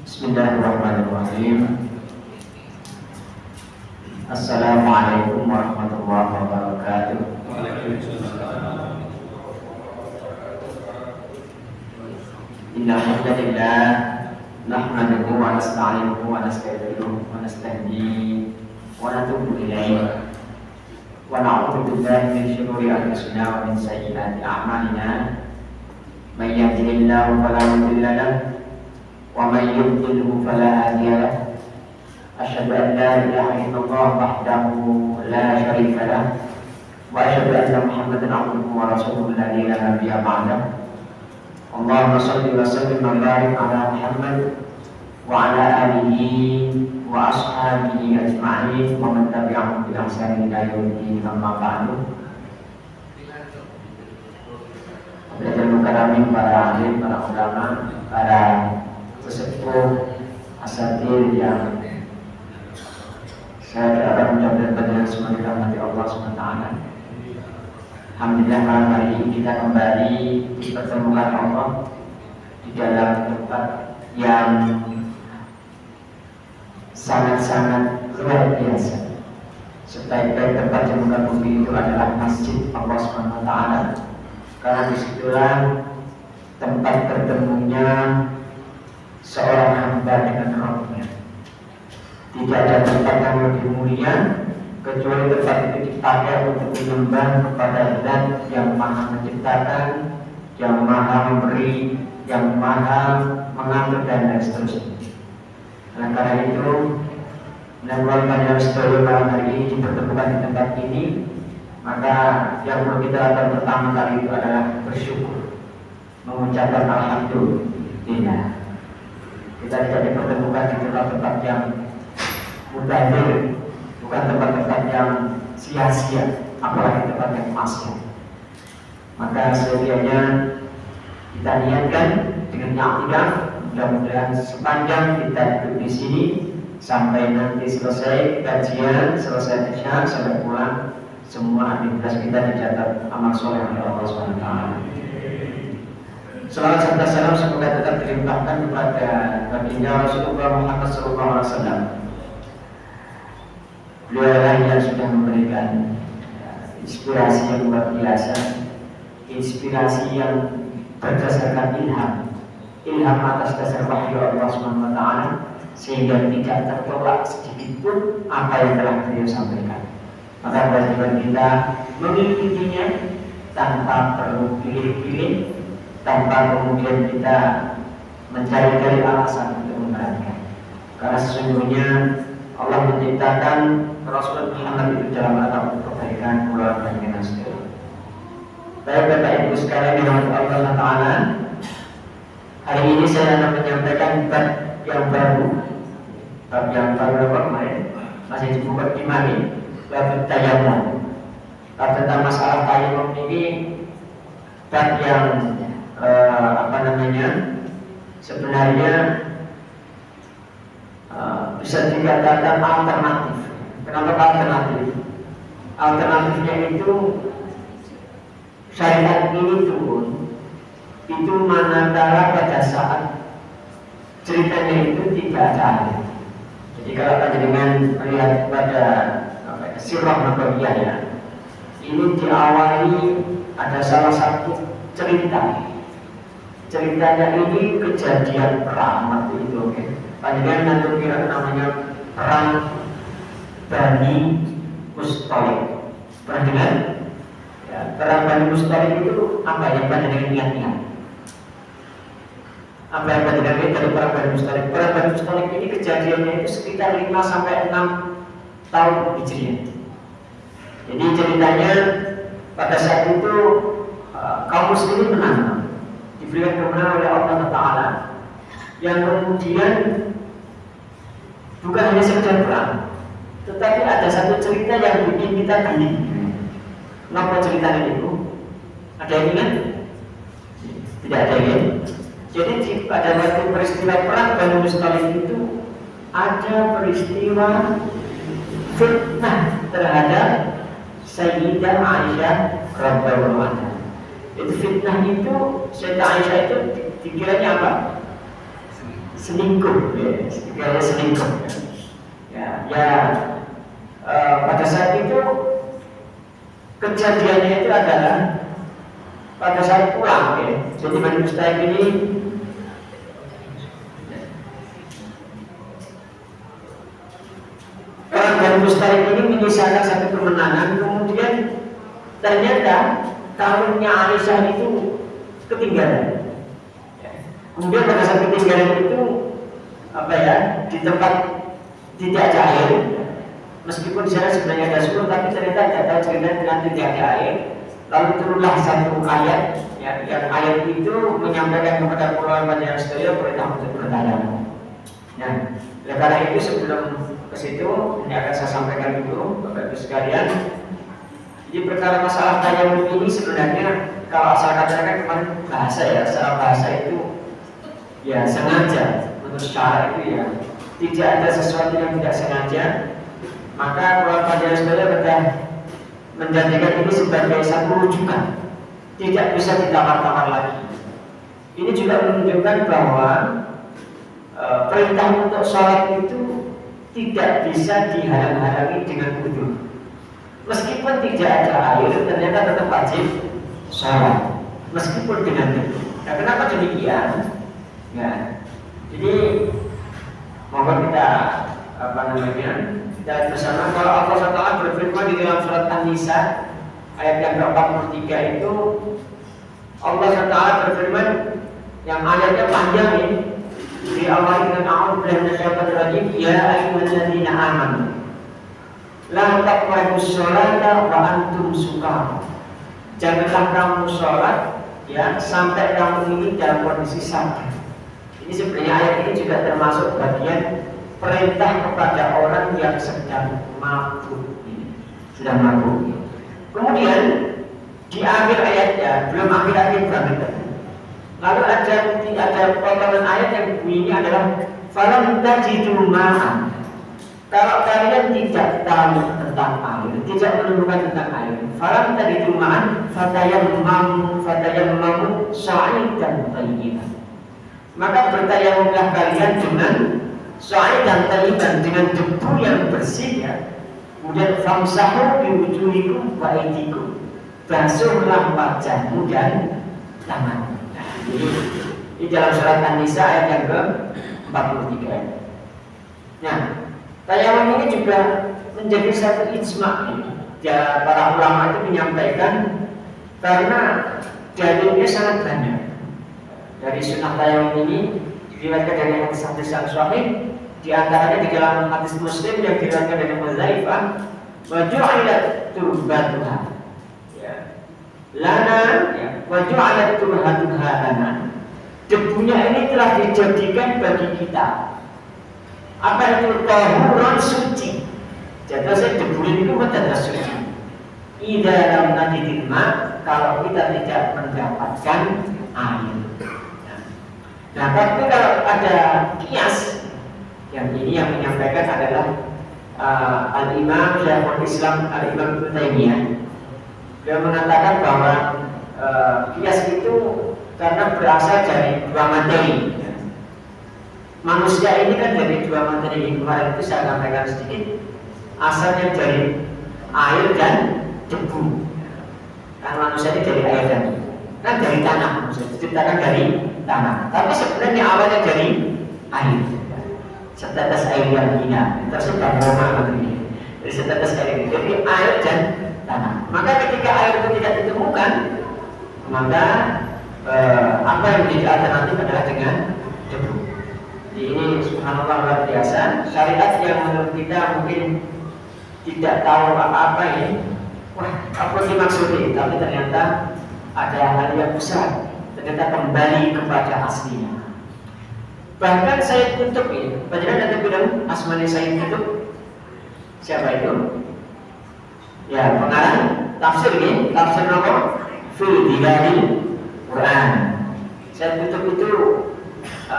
Bismillahirrahmanirrahim. Assalamualaikum warahmatullahi wabarakatuh. Innal hamdalillah nahmaduhu wa nasta'inuhu wa nastaghfiruh wa nastahdihi wa natubu ilaihi wa na'udzu billahi min shururi anfusina wa min sayyiati a'malina. May yahdihillahu fala mudilla lahu wa may yudlilhu fala hadiya lahu. Asyhadu an la ilaha illallah wahdahu la syarika lahu wa asyhadu anna Muhammadan abduhu wa rasuluhu alladzi la nabiyya ba'dahu. Allahumma shalli wa sallim wa barik ala Muhammad wa ala alihi wa ashabihi ajma'in wa man tabi'ahum bi ihsan ila yaumil amma ba'du. Belajar mukaramin para alim, para ulama, para sesepuh, asatir yang saya akan mengucapkan kepada semua dirahmati Allah SWT. Alhamdulillah malam hari ini kita kembali dipertemukan Allah di dalam tempat yang sangat-sangat luar biasa. Sebaik-baik tempat di muka bumi itu adalah masjid Allah SWT, karena disitulah tempat bertemunya seorang hamba dengan Rabbnya. Tidak ada tempat yang lebih mulia kecuali tempat itu dipakai untuk menyembah kepada Zat yang Maha Menciptakan, yang Maha Memberi, yang Maha Mengatur dan seterusnya. Nah, karena itu, melalui pada setelah malam hari ini dipertemukan di tempat ini, maka yang perlu kita lakukan pertama kali itu adalah bersyukur, mengucapkan alhamdulillah. Kita tidak dipertemukan di tempat-tempat yang mubazir, bukan tempat-tempat yang sia-sia, apalagi tempat yang maksiat. Maka sedianya kita niatkan dengan i'tikaf, mudah-mudahan sepanjang kita duduk di sini sampai nanti selesai kajian, selesai isya, sampai pulang, semua aktivitas kita dicatat amal soleh oleh Allah SWT. Salawat serta salam semoga tetap dilimpahkan kepada baginda Rasulullah Muhammad SAW. Beliau yang sudah memberikan inspirasi yang luar biasa, inspirasi yang berdasarkan ilham atas dasar wahyu Allah SWT, sehingga tidak tertolak sedikit pun apa yang telah beliau sampaikan. Maka kewajiban kita mengikutinya tanpa perlu pilih-pilih, tanpa kemudian kita mencari-cari alasan untuk memperhatikan. Karena sesungguhnya Allah menciptakan Rasul Muhammad itu dalam rangka untuk kebaikan keluarga dan seterusnya. Baik Bapak Ibu sekalian dirahmati Allah Taala, hari ini saya akan menyampaikan bab yang baru. Bab yang baru apa kemarin? Masih dibuka di mana? Bab tayammum. Bab tentang masalah tayammum ini bab yang sebenarnya bisa dikatakan alternatif. Kenapa alternatif? Alternatifnya itu syariat ini turun itu manakala pada saat ceritanya itu tidak ada ayat. Jadi kalau dengan melihat pada sirah nabawiyah ya, ini diawali ada salah satu cerita. Ceritanya ini kejadian perang waktu itu, oke. Panjenengan nanti kira namanya perang Bani Mustalik. Pernah dengar? Ya, perang Bani Mustalik itu apa yang panjenengan ingat-ingat? Apa yang panjenengan ingat dari perang Bani Mustalik? Perang Bani Mustalik ini kejadiannya itu sekitar 5 sampai 6 tahun Hijriah. Jadi ceritanya pada saat itu kaum muslimin menang, diberikan kemenangan oleh Allah Taala, yang kemudian bukan hanya sekedar perang, tetapi ada satu cerita yang bikin kita geli. Kenapa ceritanya itu? Ada yang ingat? Tidak ada yang. Jadi pada waktu peristiwa perang Bani Mustalik itu ada peristiwa fitnah terhadap Sayyidah Aisyah radhiyallahu anha. Itu fitnah itu Sayyidah Aisyah itu dikiranya apa? selingkuh, ya, selingkuh. Ya, pada saat itu kejadiannya itu adalah pada saat pulang, ya. Jadi Bani Mustalik ini orang Bani Mustalik ini menyisakan satu kemenangan, kemudian ternyata tahunnya Aisyah itu ketinggalan. Kemudian pada saat ketinggalan itu di tempat tidak ada air, meskipun di sana sebenarnya ada sumur, tapi ternyata tidak tahu cerita dengan tidak ada air. Lalu turunlah satu ayat, ya, yang ayat itu menyampaikan kepada Purwan Panjang Sedaya perintah untuk bertayam. Nah, karena itu sebelum ke situ ini akan saya sampaikan dulu Bapak Ibu sekalian. Jadi perkara masalah tayamum ini sebenarnya kalau asal katakan kemarin bahasa, ya, secara bahasa itu ya sengaja, menurut syara itu ya tidak ada sesuatu yang tidak sengaja. Maka Purwan Panjang Sedaya sudah menjadikan ini sebagai satu rujukan, tidak bisa ditawar-tawar lagi. Ini juga menunjukkan bahwa perintah untuk sholat itu tidak bisa dihalang-halangi dengan wudhu. Meskipun tidak ada air, ternyata tetap wajib sholat, meskipun dengan wudhu. Nah, kenapa demikian? Ya, jadi mohon kita kita bersama. Kalau Allah SWT berfirman di dalam surat An-Nisa ayat yang ke-43 itu, Allah SWT berfirman yang ayatnya panjang ini, diawali dengan a'udzu billahi minasyaitonir rajim, ya ayyuhalladzina amanu la taqrabus sholata wa antum sukara. Janganlah kamu sholat, ya, sampai kamu ini dalam kondisi sakit. Ini sebenarnya ayat ini juga termasuk bagian perintah kepada orang yang sedang mabuk, sedang mabuk. Kemudian di akhir ayatnya, belum akhir banget, lalu ada potongan ayat yang bunyinya adalah falam tajidu ma'an. Kalau kalian tidak tahu tentang air, tidak menemukan tentang air, falam tajidu ma'an fatayammamu sa'idan thayyiban. Maka bertayamumlah kalian dengan sa'idan thayyiban, dengan debu yang bersih, ya. Kemudian famsahu biwujuhikum wa aydikum, basuhlah wajahmu dan tangan. Ini dalam surat An-Nisa ayat yang ke-43. Nah, tayamum ini juga menjadi satu ijma'. Ya, para ulama itu menyampaikan karena dalilnya sangat banyak. Dari sunnah tayamum ini diriwayatkan dari hadis-hadis yang sahih, di antaranya di dalam hadis Muslim yang diriwayatkan dari Mudzaifah, wa ju'ilat turbatuha, ya, lana, ya, wa ju'ilat turbatuha lana. Debunya ini telah dijadikan bagi kita. Apa itu? Tahuran, suci. Jadi saya debu ini adalah suci. Idza lam najidil ma, kalau kita tidak mendapatkan air. Nah, tapi kalau ada kias, yang ini yang menyampaikan adalah Al-Imam Syekhul Islam Al-Imam Ibnu Taimiyah. Dia mengatakan bahwa kias itu karena berasal dari dua materi. Manusia ini kan dari dua materi. Kemarin itu saya sampaikan sedikit, asalnya dari air dan debu. Kan manusia ini dari air dan debu. Kan dari tanah, manusia diciptakan dari tanah. Tapi sebenarnya awalnya dari air. Setetes air yang hina, tersebar Roma begini. Dari setetes air ini, jadi air dan tanah. Maka ketika air itu tidak ditemukan, maka apa yang menjadi alternatif adalah dengan debu. Jadi ini subhanallah luar biasa. Syariat yang menurut kita mungkin tidak tahu apa-apa ini, wah apa dimaksudnya, tapi ternyata ada hal yang besar. Ternyata kembali kepada aslinya. Bahkan Sayyid Qutb ini, bacaan ada bilang asmani Sayyid Qutb. Siapa itu? Ya, pengarang tafsir ini, tafsir apa? Fil Dilalil Quran. Sayyid Qutb itu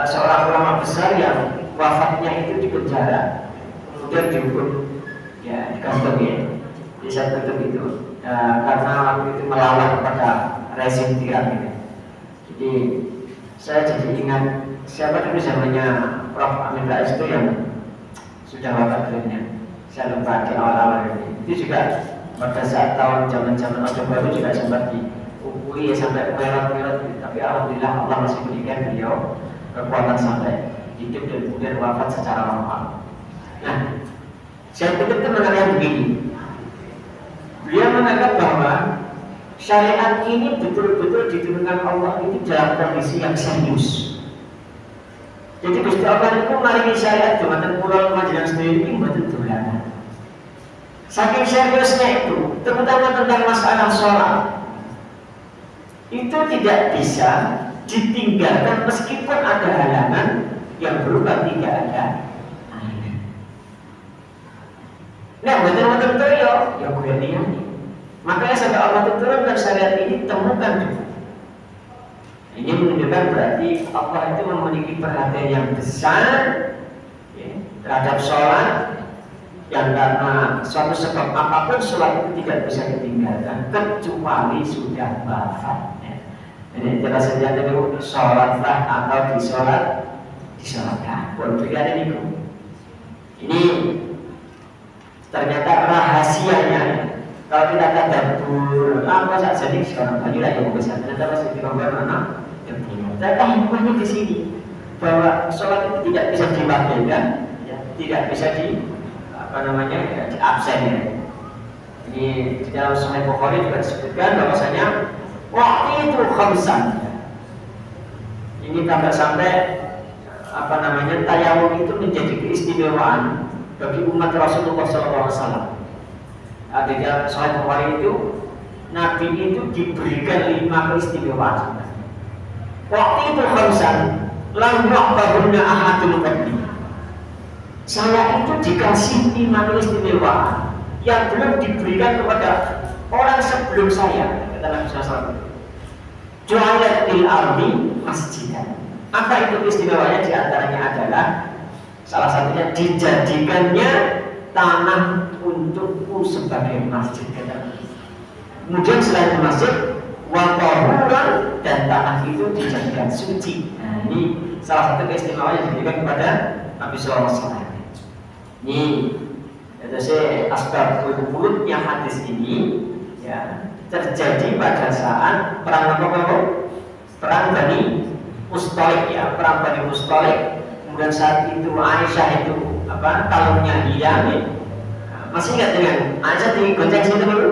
seorang ulama besar yang wafatnya itu di penjara, kemudian dihukum, ya, digantung, ya. Di Sayyid Qutb itu karena waktu itu melawan kepada rezim tiran. Jadi saya jadi ingat siapa dulu zamannya Prof. Amin Rais itu yang sudah wafat dulunya, saya lupa di awal-awal ini. Itu juga pada saat tahun zaman Orde Baru juga sempat diukui ya, sampai merot-merot, tapi alhamdulillah Allah masih berikan beliau kekuatan sampai hidup dan kemudian wafat secara normal. Nah, saya pikir itu mengenai begini. Beliau menganggap bahwa syariat ini betul-betul diturunkan Allah itu dalam kondisi yang serius. Jadi Gusti Allah itu maringi syariat jumatan pulau Majelang sendiri ini betul dolanan. Saking seriusnya itu, terutama tentang masalah sholat, itu tidak bisa ditinggalkan meskipun ada halangan yang berupa tidak ada. Nah, betul-betul itu ya gue lihat. Makanya sampai Allah itu turunkan syariat ini, temukan dulu. Ini menunjukkan berarti Allah itu memiliki perhatian yang besar ya, terhadap sholat, yang karena suatu sebab apapun sholat itu tidak bisa ditinggalkan kecuali sudah wafat. Ya. Ini jelas saja dulu, sholatlah atau disolatkan. Boleh ini. Ini ternyata rahasianya. Kalau kita tadabbur, apa saja jadi sekarang bagi lagi yang besar. Ternyata masih dirombak mana? Ternyata hikmahnya di sini bahwa sholat itu tidak bisa diwakilkan, ya, tidak bisa di absen ya. Ini di dalam Sahih Bukhari juga disebutkan bahwasanya waktu itu khamsan. Ini sampai tayamum itu menjadi keistimewaan bagi umat Rasulullah SAW. Di dalam Sahih Bukhari itu Nabi itu diberikan 5 keistimewaan. Waktu itu khamsan lam yaqbahunna ahadun qabli. Saya itu dikasih 5 keistimewaan yang belum diberikan kepada orang sebelum saya, kata Nabi SAW. Ju'alat bil ardi masjidan. Apa itu istimewanya? Di antaranya adalah salah satunya dijadikannya tanah untukku sebagai masjid. Kemudian selain masjid, watahuran, dan tanah itu dijadikan suci. Nah, ini salah satu keistimewaan yang diberikan kepada Nabi SAW. Ini itu asbabul wurudnya hadis ini ya, terjadi pada saat perang Bani Mustalik ya, perang Bani Mustalik. Kemudian saat itu Aisyah itu kalungnya hilang ya. Masih ingat dengan Aisyah digonceng situ dulu?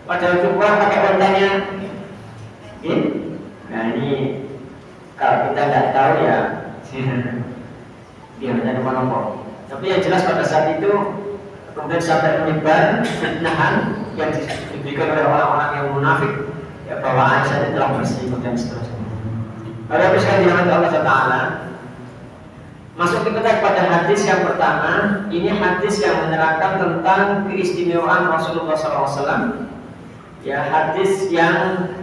Padahal itu pulang pakai kontanya ya. Nah ini kalau kita tidak tahu ya dia ada monopol. Tapi yang jelas pada saat itu kemudian sampai menyebar fitnahan yang diberikan oleh orang-orang yang munafik ya, bahwa Aisyah itu telah berselingkuh dan seterusnya. Pada sekali dirahmati Allah Taala, masuk kita pada hadis yang pertama. Ini hadis yang menerangkan tentang keistimewaan Rasulullah SAW. Ya, hadis yang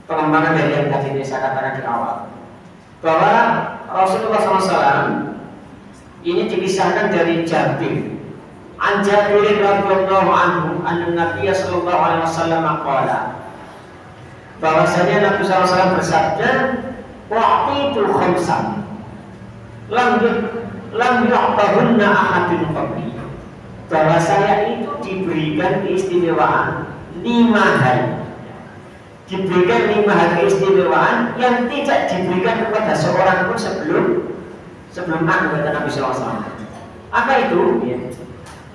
pengembangan dari yang tadi saya katakan di awal, bahwa Rasulullah SAW ini dikisahkan dari Jabir. An Jabir radhiyallahu anhu, anna Nabi sallallahu alaihi wasallam qala, bahwasanya Nabi SAW bersabda, waqtu khamsan lam yu'tahunna ahadun qabli. Bahwa saya itu diberikan keistimewaan 5 hari. Diberikan 5 hari keistimewaan yang tidak diberikan kepada seorang pun sebelum aku, kata Nabi SAW. Apa itu? Ya.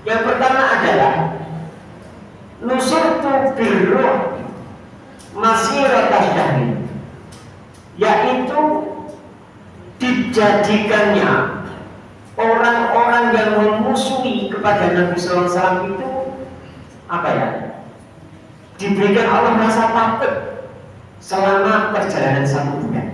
Yang pertama adalah nusurtu birruh masiratas syahri, yaitu dijadikannya orang-orang yang memusuhi kepada Nabi SAW itu diberikan Allah rasa takut selama perjalanan 1 bulan.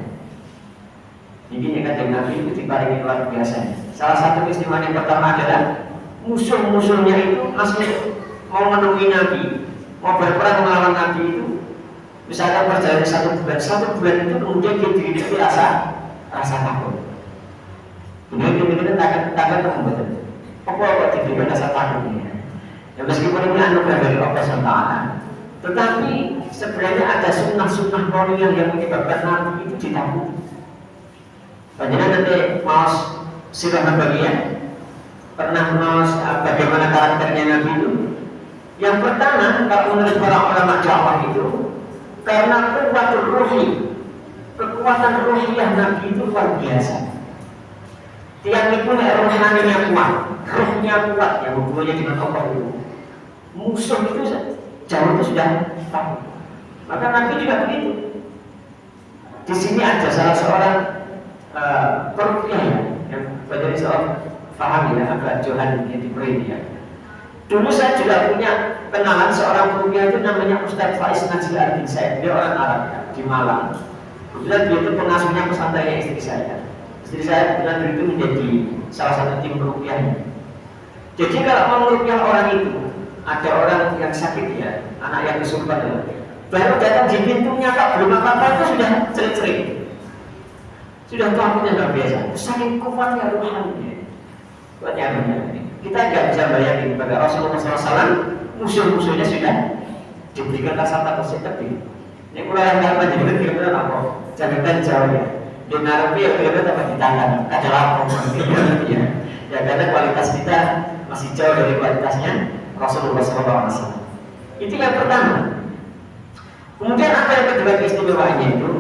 Ini kata Nabi itu diparingi luar biasa. Salah satu keistimewaan yang pertama adalah musuh-musuhnya itu masih mau menemui Nabi, mau berperang melawan Nabi itu. Misalkan perjalanan 1 bulan itu kemudian dia diliputi rasa takut. Kemudian kita takkan membuat apa diberikan rasa takut ini. Ya meskipun ini anugerah dari Allah SWT, Tetapi sebenarnya ada sunnah-sunnah kauniyah yang menyebabkan Nabi itu ditakuti. Bagaimana nanti maos sirah nabawiyah pernah maos bagaimana karakternya Nabi itu. Yang pertama, kalau menurut para ulama dakwah itu karena kuwatul ruhi, kekuatan ruhiyah Nabi itu luar biasa. Tiang itu rohaninya kuat, rohnya kuat yang hubungannya dengan Allah itu. Musuh itu jauh itu sudah tahu. Maka Nabi juga begitu. Di sini ada salah seorang perukiah yang menjadi seorang faham ya, agak Johan yang diberi dia. Dulu saya juga punya kenalan seorang perukiah itu namanya Ustaz Faiz Najil Ardin. Dia orang Arab ya, di Malang. Kemudian dia itu pengasuhnya pesantrennya istri saya. Istri saya kebetulan itu menjadi salah satu tim perukiahnya. Jadi kalau mau merukiah orang itu, ada orang yang sakit ya, anak yang kesurupan ya, baru datang di pintunya Pak, belum apa-apa itu sudah cerit-cerit, sudah takutnya luar biasa. Saking kuatnya ruhannya, kuatnya ruhannya. Kita nggak bisa bayangin pada Rasulullah SAW, musuh-musuhnya sudah diberikan rasa takut seperti ini. Mulai yang nggak menjadi kira-kira apa? Jangan jauh ya. Di Nabi ya kira-kira apa di tangan, ada lapor ya. Ya karena kualitas kita masih jauh dari kualitasnya Rasulullah SAW. Itu yang pertama. Kemudian apa yang kedua keistimewaannya itu?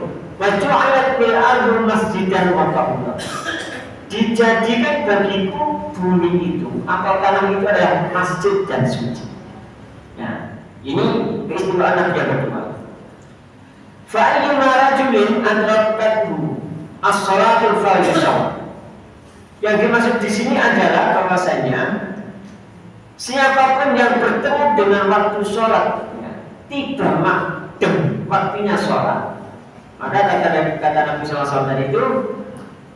Waju'alat bil ardu masjidan wa tahura. Dijadikan bagiku bumi itu atau tanah itu adalah masjid dan suci. Nah, ini keistimewaan Nabi yang kedua. Fa'ayyuma rajulin adrakathu as-salatul fardhu. Yang dimaksud di sini adalah bahwasanya siapapun yang bertemu dengan waktu sholat tiba makdem waktunya sholat, maka kata Nabi SAW tadi itu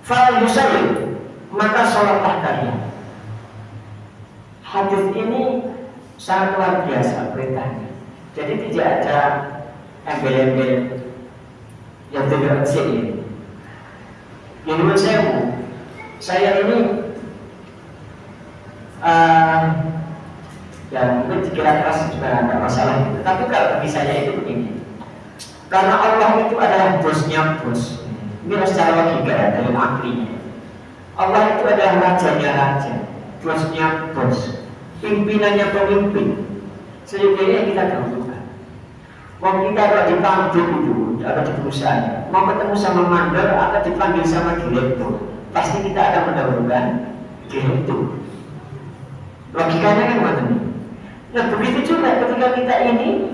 fal yusalli, maka sholatlah kalian. Hadis ini sangat luar biasa perintahnya. Jadi tidak ada embel-embel yang tidak sini. Yang menurut saya ini ya mungkin dikira keras juga tidak masalah gitu. Tapi kalau bagi saya itu begini, karena Allah itu adalah bosnya bos. Ini secara logika ya, dalam aklinya. Allah itu adalah rajanya raja, bosnya bos, pimpinannya pemimpin. Sehingga kita dahulukan. Mau kita kalau dipanggil itu, atau di perusahaan, mau ketemu sama mandor atau dipanggil sama direktur, pasti kita akan mendahulukan direktur. Logikanya kan macam ini. Nah begitu juga ketika kita ini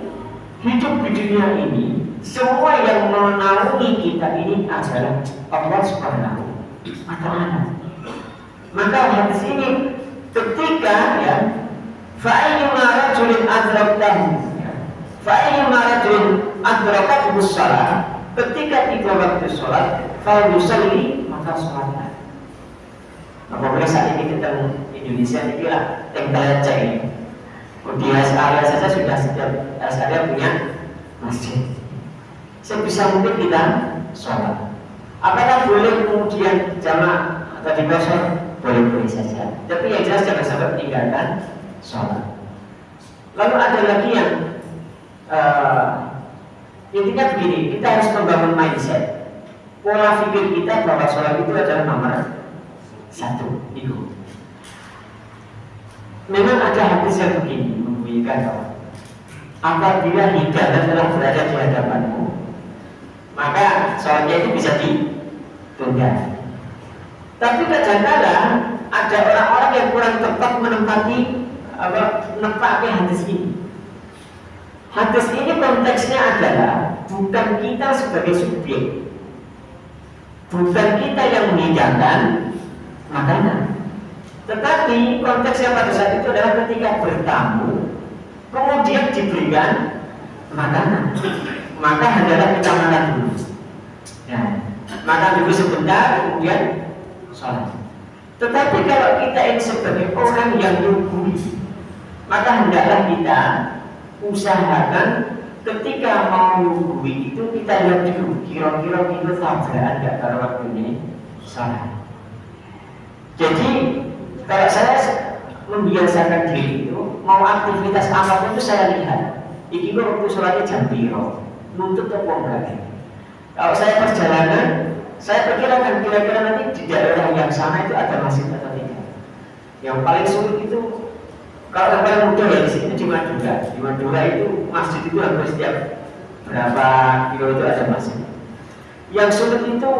hidup di dunia ini, semua yang menaungi kita ini adalah Allah Subhanahu wa Ta'ala. Maka hadis ini ketika ya fa'ayyuma rajulin adraktahu, fa'ayyuma rajulin adrakathu shalah, ketika tiba waktu sholat fal yusalli, maka sholatlah. Apabila saat ini kita Indonesia ini lah tempat cek ini. Di area saja sudah setiap area punya masjid. Sebisa mungkin kita sholat. Apakah boleh kemudian jamaah atau di kosong? Boleh-boleh saja. Tapi yang jelas jangan sampai meninggalkan sholat. Lalu ada lagi yang intinya begini, kita harus membangun mindset. Pola pikir kita bahwa sholat itu adalah nomor satu. Itu. Memang ada hadis yang begini membunyikan bahwa apabila hidayah telah berada di hadapanmu, maka sholatnya itu bisa ditunda. Tapi kadang-kadang ada orang-orang yang kurang tepat menempati hadis ini. Hadis ini konteksnya adalah bukan kita sebagai subjek, bukan kita yang menghidangkan makanan, tetapi konteksnya pada saat itu adalah ketika bertamu kemudian diberikan makanan, maka hendaklah kita makan dulu. Ya, makan dulu sebentar kemudian sholat. Tetapi kalau kita ini sebagai orang yang nyuguhi, maka hendaklah kita usahakan ketika mau nyuguhi itu kita lihat dulu kira-kira kita tabrakan nggak pada waktu ini sholat. Jadi kalau saya membiasakan diri itu mau aktivitas apapun itu saya lihat iki kok waktu sholatnya jam piro, nuntut apa enggak? Kalau saya perjalanan, saya perkirakan kira-kira nanti di daerah yang sana itu ada masjid atau tidak. Yang paling sulit itu, kalau yang paling mudah ya di sini di Madura. Di Madura itu masjid itu hampir setiap berapa kilo itu ada masjid. Yang sulit itu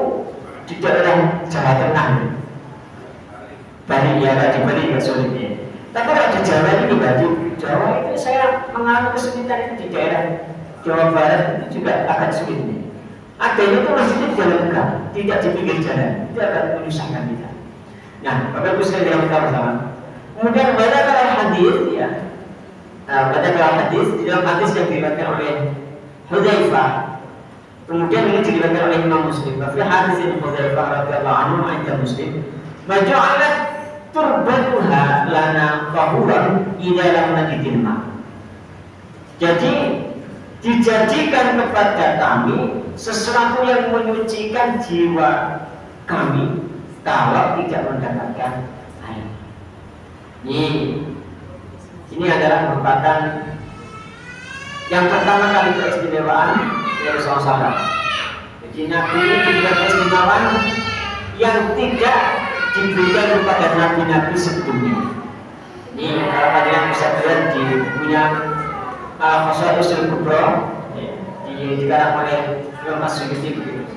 di daerah Jawa Tengah. Bali ya, di Bali nggak sulit ya. Tapi kalau di Jawa ini di Jawa itu saya mengalami kesulitan itu di daerah Jawa Barat itu juga agak sulit nih. Adanya itu masjidnya di jalan gang, tidak di pinggir jalan, itu akan menyusahkan kita. Nah, Bapak Ibu sekalian yang sama. Kemudian baca kalau hadis ya, baca kalau hadis di dalam hadis yang diriwayatkan oleh Hudzaifah. Kemudian ini diriwayatkan oleh Imam Muslim. Tapi hadis ini Hudzaifah radhiyallahu anhu ayat Muslim. Maja'alat turbatuha lana tahuran idza lam najidil ma. Jadi dijadikan kepada kami sesuatu yang menyucikan jiwa kami kalau tidak mendapatkan air. Ini adalah merupakan yang pertama kali keistimewaan dari Rasulullah. Jadi Nabi ini diberikan keistimewaan yang tidak diberikan kepada nabi-nabi sebelumnya. Ini kalau kalian bisa lihat di bukunya Al-Qasaisul Kubra dikarang oleh Imam As-Suyuti begitu.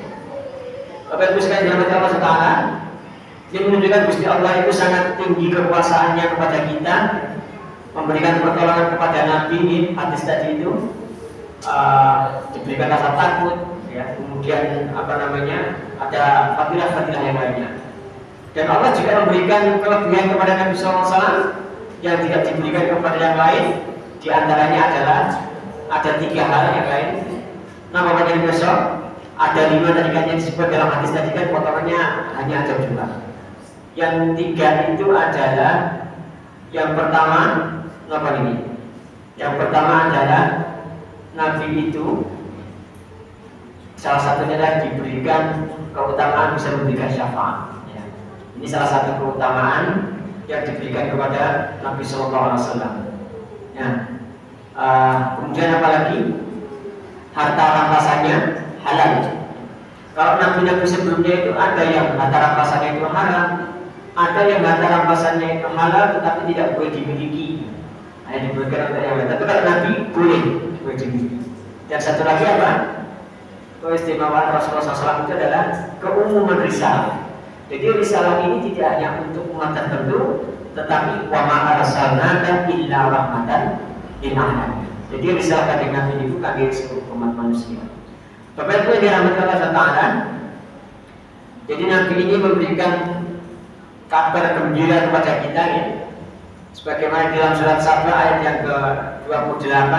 Bapak Ibu sekalian dirahmati Allah Taala, ini menunjukkan Gusti Allah itu sangat tinggi kekuasaannya kepada kita, memberikan pertolongan kepada Nabi ini hadis tadi itu diberikan rasa takut, ya, kemudian ada fadilah-fadilah yang lainnya. Dan Allah juga memberikan kelebihan kepada Nabi SAW yang tidak diberikan kepada yang lain. Di antaranya adalah ada 3 hal yang lain. Nah, Bapak besok ada 5 tadi kan yang disebut dalam hadis tadi kan, potongannya hanya ada 2. Yang 3 itu adalah yang pertama apa ini? Yang pertama adalah Nabi itu salah satunya adalah diberikan keutamaan bisa memberikan syafaat. Ya. Ini salah satu keutamaan yang diberikan kepada Nabi Sallallahu Alaihi Wasallam. Ya. Kemudian apalagi harta rampasannya halal. Kalau nabi-nabi sebelumnya itu ada yang harta rampasannya itu haram, ada yang harta rampasannya itu halal tetapi tidak boleh dimiliki, hanya diberikan untuk yang lain. Tapi kalau Nabi boleh dimiliki. Dan satu lagi apa? Keistimewaan Rasulullah SAW itu adalah keumuman risalah. Jadi risalah ini tidak hanya untuk umat tertentu, tetapi wa ma arsalnaka illa rahmatan lil alamin. Jadi risalah dari Nabi itu bukan dari seluruh umat manusia. Bapak Ibu yang dirahmati Allah Taala, jadi Nabi ini memberikan kabar gembira kepada kita ya. Sebagaimana dalam surat Sabah ayat yang ke-28,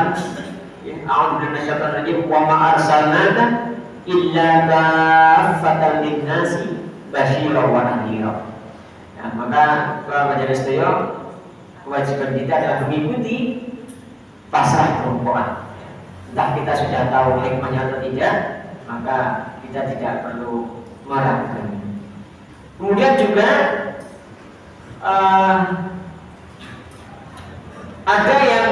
A'udzu minasyaitonir rajim, wa ma arsalnaka illa kaffatan lin-nasi basyiran wa nadhira. Ya, maka Bapak Majelis Tayo, kewajiban kita adalah mengikuti pasrah perempuan. Entah kita sudah tahu hikmahnya atau tidak, maka kita tidak perlu meragukan. Kemudian juga ada yang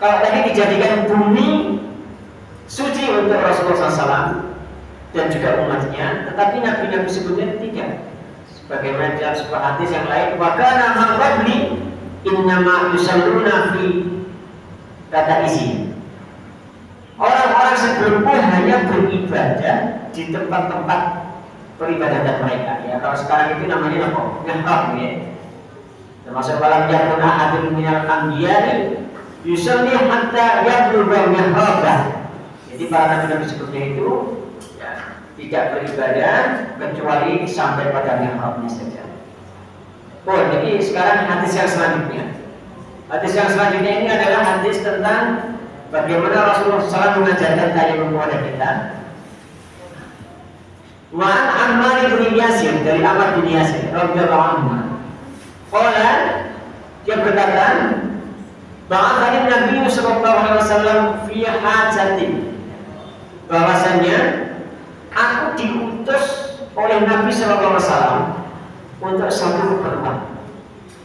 kalau tadi dijadikan bumi suci untuk Rasulullah SAW dan juga umatnya, tetapi nabi-nabi sebelumnya tidak. Sebagaimana dalam sebuah hadis yang lain, wa kana man qabli innama yusalluna fi kata isi. Orang-orang sebelumku hanya beribadah di tempat-tempat peribadatan mereka. Ya, kalau sekarang itu namanya apa? Mihrab ya. Termasuk dalam yakun ahadun minal anbiya'i yusalli hatta yablugha mihrabah. Jadi para nabi-nabi sebelumnya itu ya, tidak beribadah kecuali sampai pada mihrabnya saja. Oh, jadi sekarang hadis yang selanjutnya. Hadis yang selanjutnya ini adalah hadis tentang bagaimana Rasulullah SAW mengajarkan tayammum kepada kita. Wa an Ammar bin Yasir, dari Ammar bin Yasir radhiyallahu anhu. Qala, dia berkata, ba'athani Nabi sallallahu alaihi wasallam fi hajatin. Bahwasanya aku diutus oleh Nabi sallallahu alaihi wasallam untuk satu keperluan.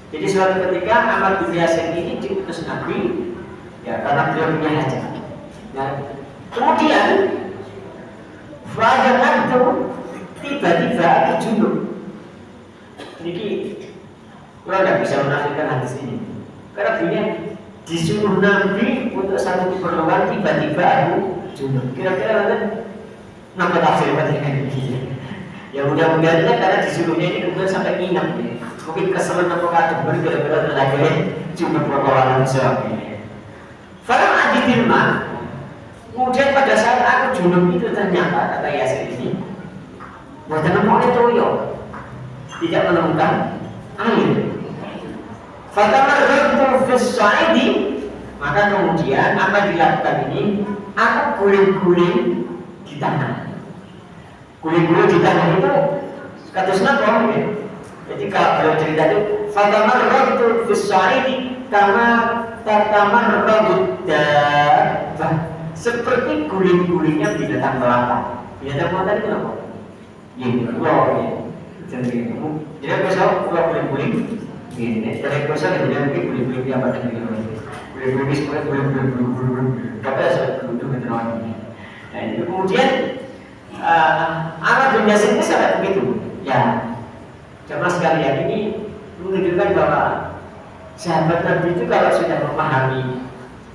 Jadi suatu ketika Ammar bin Yasir ini diutus Nabi ya karena beliau punya hajat. Nah, kemudian fajar itu tiba-tiba aku junub. Jadi kalau tidak bisa menafikan hadis ini, karena beliau disuruh Nabi untuk satu keperluan, tiba-tiba aku junub. Kira-kira kenapa tafsir dengan ini? Ya mudah-mudahan karena disuruhnya ini kemudian sampai nginep ya. Mungkin keselan atau kadang gara-gara terlagaknya junub perkawalan sebagainya. Falam adidil ma. Kemudian pada saat aku junub itu ternyata kata Yasir ini buat menemukan toyo, tidak menemukan air. Fatamarratu fis sa'idi, maka kemudian apa dilakukan ini? Aku guling-guling di tanah. Guling-guling di tanah itu katusnya apa ya? Jadi kalau beliau cerita itu fatamarratu fis sa'idi kama tatamarratu dabbah, seperti guling-gulingnya binatang melata. Binatang melata itu apa? Ya, pulau ya. Jadi besok pulau guling-guling. Ini dari besok kemudian guling-guling dia pada gitu. Guling-guling seperti guling-guling. Tapi saya belum menerima ini. Nah, itu kemudian arah dunia sini sangat begitu. Ya, jamaah sekalian ini menunjukkan bahwa sahabat Nabi itu kalau sudah memahami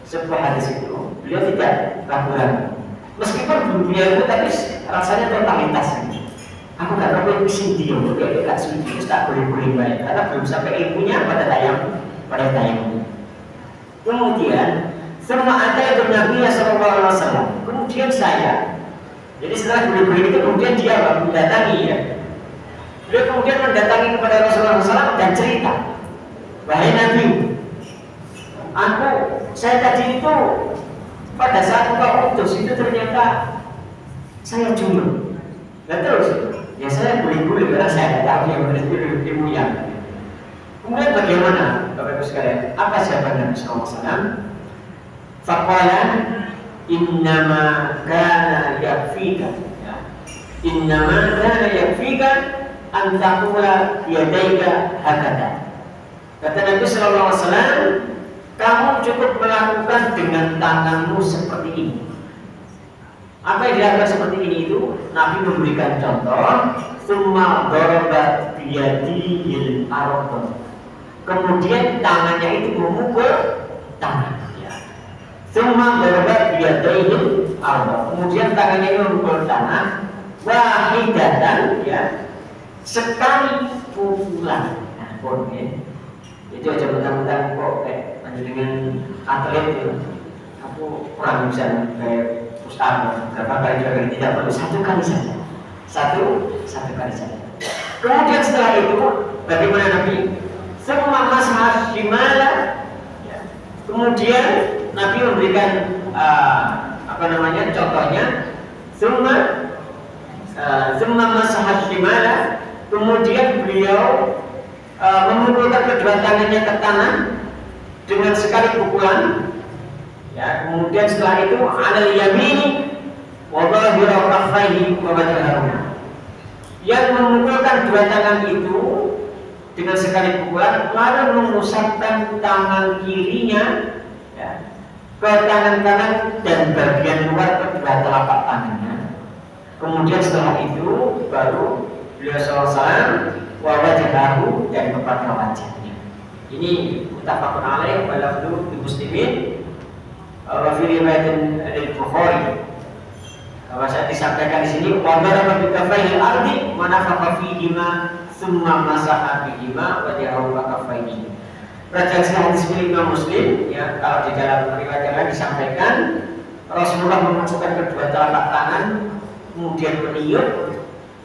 sebuah hadis itu, beliau tidak ragu-ragu. Meskipun beliau itu tapi rasanya totalitas. Aku gak tahu mesin dia, dia gak suci, tak boleh baik karena belum sampai ilmunya pada tayang. Kemudian semua ada itu Nabi Sallallahu Alaihi Wasallam. Kemudian saya, jadi setelah boleh itu kemudian dia mendatangi ya. Beliau kemudian mendatangi kepada Rasulullah SAW dan cerita, wahai Nabi, saya tadi itu pada saat engkau utus itu ternyata saya junub. Dan terus, ya saya boleh karena saya tidak tahu yang benar ilmu yang. Kemudian bagaimana, Bapak Ibu sekalian? Apa jawaban Nabi SAW? Faqala innama kana yakfika. Innama kana yakfika an taqula yadaika hakada. Kata Nabi SAW, kamu cukup melakukan dengan tanganmu seperti ini. Apa yang dilakukan seperti ini itu? Nabi memberikan contoh, summa daraba biyadihil ardh. Kemudian tangannya itu memukul tanah. Summa daraba biyadihil ardh. Kemudian tangannya itu memukul tanah. Wahidatan, ya, sekali pukulan. Nah, ya. Itu aja mentang-mentang kok dengan atlet itu. Aku kurang bisa kayak Ustaz, berapa kali juga tidak perlu satu kali saja. Satu kali saja. Kemudian setelah itu bagaimana Nabi? Semua masalah shimala. Ya. Kemudian Nabi memberikan contohnya. Semua masalah shimala. Kemudian beliau memukulkan kedua tangannya ke tanah dengan sekali pukulan. Ya, kemudian setelah itu alal yamini wa dhahira kaffaihi wa wajhahu. Yang memukulkan dua tangan itu dengan sekali pukulan lalu mengusapkan tangan kirinya ya, ke tangan kanan dan bagian luar kedua telapak tangannya. Kemudian setelah itu baru beliau SAW wa wajhahu dan kepada wajahnya. Ini muttafaqun alaih wa lafdhu li muslimin. Wa fi riwayat al-Bukhari, bahwa saya disampaikan di sini wa daraba bi kaffaihi al-ardi wa nafaqa fihima thumma masaha bihima wa jahahu wa kaffaihi. Redaksi hadis Imam Muslim ya, kalau di dalam riwayat yang lain disampaikan Rasulullah memasukkan kedua telapak tangan, kemudian meniup,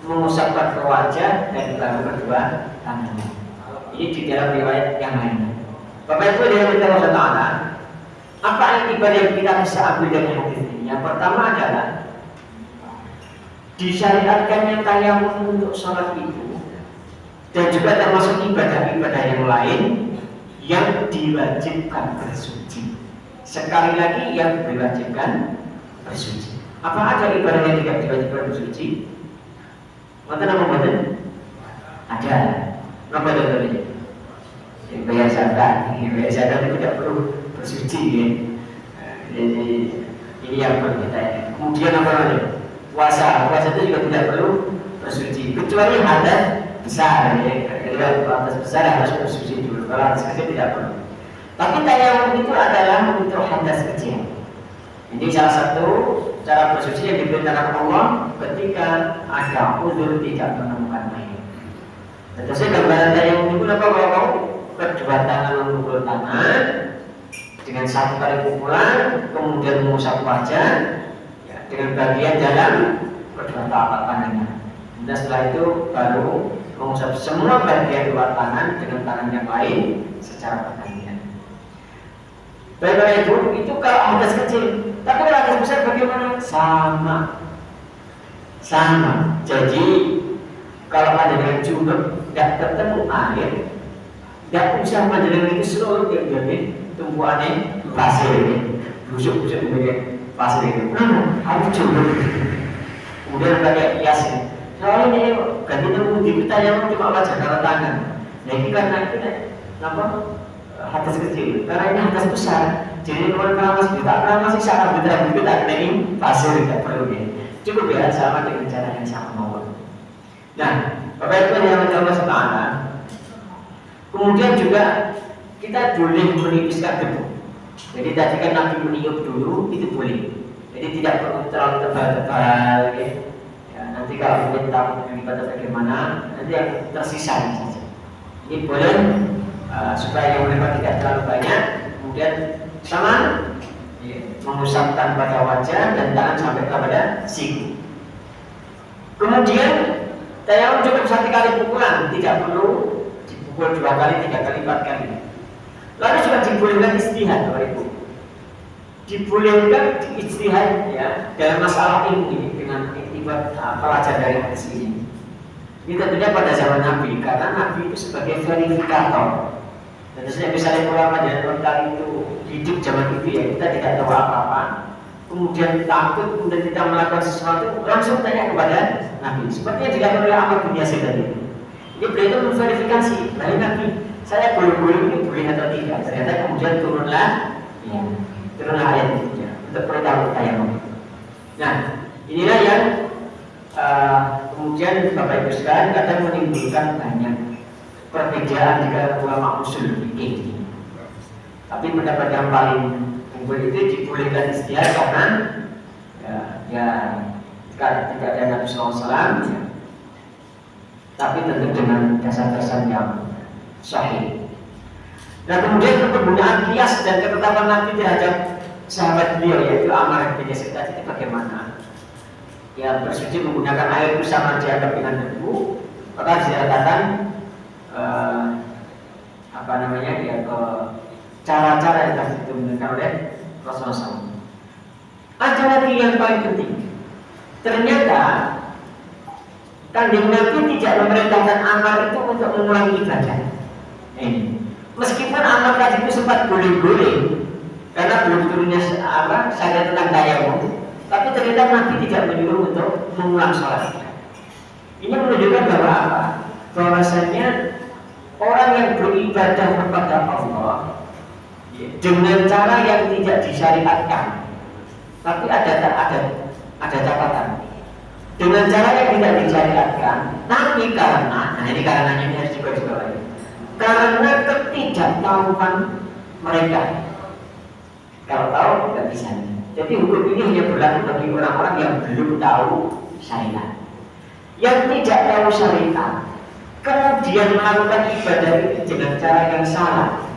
mengusapkan ke wajah dan baru kedua tangannya. Ini di dalam riwayat yang lain. Bapak Ibu yang Allah Taala, apa ibadah yang kita bisa ambil dari hadis ini? Yang pertama adalah disyariatkannya tayamum untuk sholat itu, dan juga termasuk ibadah-ibadah yang lain yang diwajibkan bersuci. Sekali lagi yang diwajibkan bersuci. Apa ada ibadah yang tidak diwajibkan bersuci? Maka nama ada. Apa itu? Bayar zakat. Bayar zakat itu tidak perlu bersuci ya. Jadi ini yang perlu kita ingat. Kemudian apa lagi? Puasa itu juga tidak perlu bersuci kecuali hadas besar ya. Ketika hadas besar harus bersuci dulu. Kalau hadas kecil tidak perlu. Tapi tayamum itu adalah untuk hadas kecil. Ini salah satu cara bersuci yang diperintahkan Allah ketika ada uzur tidak menemukan air. Tentu saja gambaran tayamum itu apa? Kalau kedua tangan memukul tangan dengan satu kali pukulan, kemudian mengusap wajah ya, dengan bagian dalam kedua telapak tangannya. Dan setelah itu baru mengusap semua bagian luar tangan dengan tangan yang lain secara bergantian. Baik-baik itu kalau hadas kecil. Tapi kalau hadas besar bagaimana? Sama. Jadi kalau ada dengan junub tidak ketemu air, tidak usah panjenengan itu seluruh yang tumpuannya pasir ini, busuk-busuk begini pasir ini. Harus junub. Kemudian pakai kias ini. Soalnya ini ganti temu di kita yang cuma wajah kalau tangan. Nah ini karena itu kenapa hadas kecil? Karena ini hadas besar. Jadi kalau keramas kita masih sangat betul kita ini pasir tidak perlu ini. Cukup ya sama dengan cara yang sama mawon. Nah, Bapak Ibu yang Allah Subhanahu. Kemudian juga kita boleh menipiskan debu. Jadi tadi kan Nabi meniup dulu itu boleh. Jadi tidak perlu terlalu tebal-tebal. Ya, nanti kalau kita tahu ibadah bagaimana, nanti yang tersisa saja. Ini boleh supaya yang mereka tidak terlalu banyak. Kemudian sama mengusapkan pada wajah dan tangan sampai kepada siku. Kemudian tayamum cukup satu kali pukulan, tidak perlu dipukul 2 kali, 3 kali, 4 kali. Lalu juga dibolehkan istihad, Bapak Ibu. Dibolehkan istihad ya dalam masalah ilmu ini dengan iktibat pelajar dari hadis ini. Ini tentunya pada zaman Nabi, karena Nabi itu sebagai verifikator. Dan tentunya misalnya ulama dan kali itu hidup zaman itu ya kita tidak tahu apa-apa. Kemudian takut, kemudian kita melakukan sesuatu, langsung tanya kepada Nabi. Seperti yang dilakukan oleh Ahmad bin Yasir tadi. Ini beliau itu memverifikasi, lalu Nabi, saya boleh ini boleh atau tidak. Ternyata kemudian turunlah ayat itu ya, untuk perintah tayamum. Nah, inilah yang kemudian Bapak Ibu sekalian kadang menimbulkan banyak perbedaan di dalam ulama usul fikih. Tapi pendapat yang paling unggul itu dibolehkan istihad karena tidak ada Nabi SAW ya. Tapi tentu dengan dasar-dasar yang sahih. Nah kemudian penggunaan kias dan ketetapan Nabi terhadap sahabat beliau yaitu Ammar bin Yasir tadi itu bagaimana? Ya bersuci menggunakan air itu sama dianggap dengan debu, maka dikatakan cara-cara yang telah ditemukan oleh Rasulullah SAW. Ada lagi yang paling penting. Ternyata Kanjeng Nabi tidak memerintahkan Ammar itu untuk mengulangi ibadah. Ini, meskipun Ammar tadi itu sempat boleh-boleh, karena belum turunnya sadar tentang tayamum, tapi ternyata Nabi tidak menyuruh untuk mengulang sholat. Ini menunjukkan bahwa apa? Bahwasanya orang yang beribadah kepada Allah dengan cara yang tidak disyariatkan, tapi ada catatan. Dengan cara yang tidak disyariatkan, tapi karena, ini karenanya ini harus digarisbawahi. Karena ketidaktahuan mereka. Kalau tahu tidak bisa. Jadi hukum ini hanya berlaku bagi orang-orang yang belum tahu syariat. Yang tidak tahu syariat, kemudian melakukan ibadah itu dengan cara yang salah,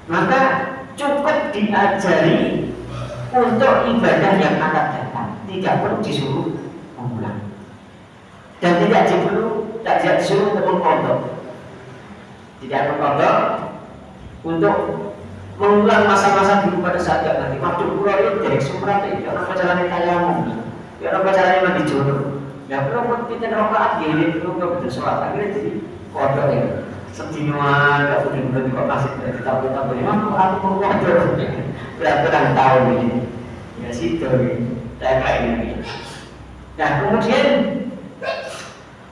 maka cukup diajari untuk ibadah yang akan datang, tidak perlu disuruh mengulang dan tidak disuruh untuk mengkodok, tidak mengkodok untuk mengulang masa-masa dulu pada saat yang nanti. Waktu pulau itu dari Sumatera itu orang perjalanan tayamum, orang perjalanan mandi junub. Ya kalau kita rokaat gini itu nggak betul sholat, akhirnya jadi kodok ya. Setinuan, gak udah kok masih dari tahun-tahun ini, aku mau kodok. Berapa tahun ini? Ya situ, saya kayak ini. Nah kemudian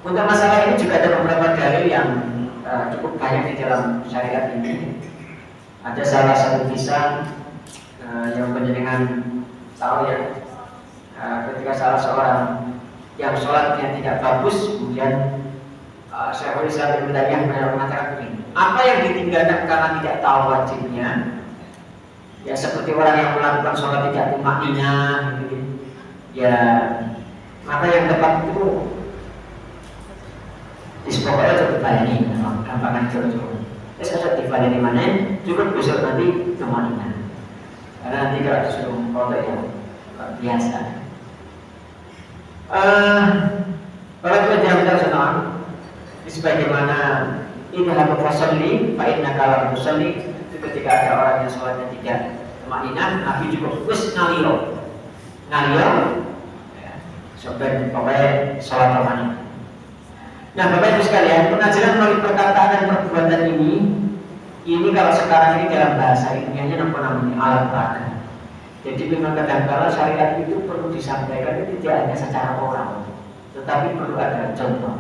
untuk masalah ini juga ada beberapa dalil yang cukup banyak di dalam syariat ini. Ada salah satu kisah yang penjenengan tahu ya, ketika salah seorang yang sholatnya tidak bagus, kemudian Syekhul Islam Ibnu Taimiyah mengatakan begini, apa yang ditinggalkan karena tidak tahu wajibnya, ya seperti orang yang melakukan sholat tidak tumakninah, gitu, ya maka yang tepat itu disepokoknya cukup bayani, gampangan cukup. Saya dibayani mana, cukup besok nanti tumakninah. Karena nanti kalau disuruh kodok yang biasa. Kalau kita jangan senang, sebagaimana ini harus fasalli, fa'inna kalau musalli, itu ketika ada orang yang sholatnya tidak tumakninah, Nabi juga wis ngaliro, sampai pokoknya sholat tumakninah. Nah, Bapak Ibu sekalian, pengajaran melalui perkataan dan perbuatan ini kalau sekarang ini dalam bahasa ilmiahnya namanya alat peraga. Jadi memang kadang-kala syariat itu perlu disampaikan itu tidak hanya secara oral, tetapi perlu ada contoh.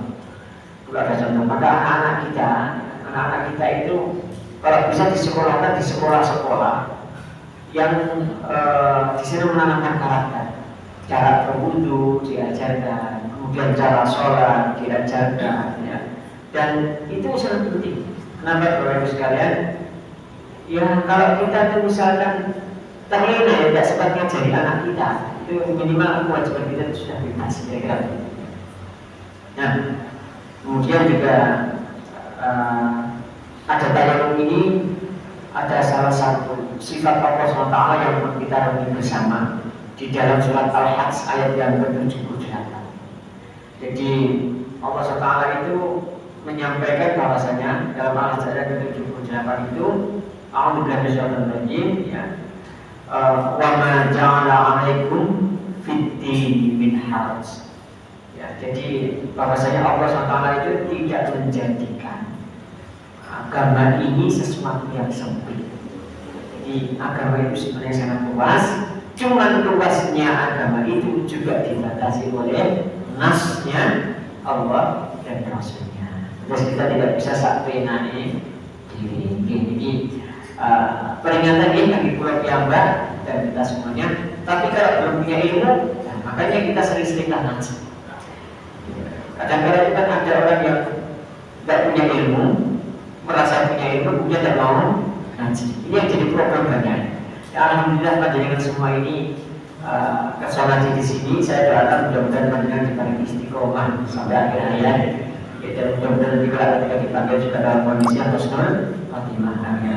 Maka anak-anak kita itu kalau bisa disekolahkan di sekolah-sekolah yang di sini menanamkan karakter, cara berwudu diajarkan, kemudian cara sholat diajarkan, ya. Dan itu sangat penting. Kenapa Bapak Ibu sekalian? Ya kalau kita itu misalkan terlena ya tidak sempat ngajari anak kita, itu minimal kewajiban kita itu sudah bebas, kira-kira. Nah, kemudian juga ada tayamum ini ada salah satu sifat Allah SWT yang kita renungi bersama di dalam surat Al-Hajj ayat yang ke-78. Jadi Allah SWT itu menyampaikan bahwasanya dalam Al-Hajj ayat ke-78 itu A'udzubillahi minasyaitonir rajim, ya, wa ma ja'ala 'alaikum fid-din min haraj. Ya, jadi bahwasanya Allah SWT itu tidak menjadikan agama ini sesuatu yang sempit. Jadi agama itu sebenarnya sangat luas. Cuman luasnya agama itu juga dibatasi oleh nasnya Allah dan Rasulnya. Terus kita tidak bisa sampai naik ini. Peringatan ini bagi pulau Piyambak dan kita semuanya. Tapi kalau belum punya ilmu, nah, makanya kita sering-sering ngaji. Kadang-kadang kan ada orang yang tidak punya ilmu, merasa punya ilmu, kemudian tidak mau ngaji. Ini yang jadi problem banyak. Ya, alhamdulillah panjenengan semua ini kesolat di sini. Saya doakan mudah-mudahan panjenengan diberi istiqomah sampai akhir hayat. Ya, dan mudah-mudahan juga ketika dipanggil juga dalam kondisi yang husnul khotimah. Amin.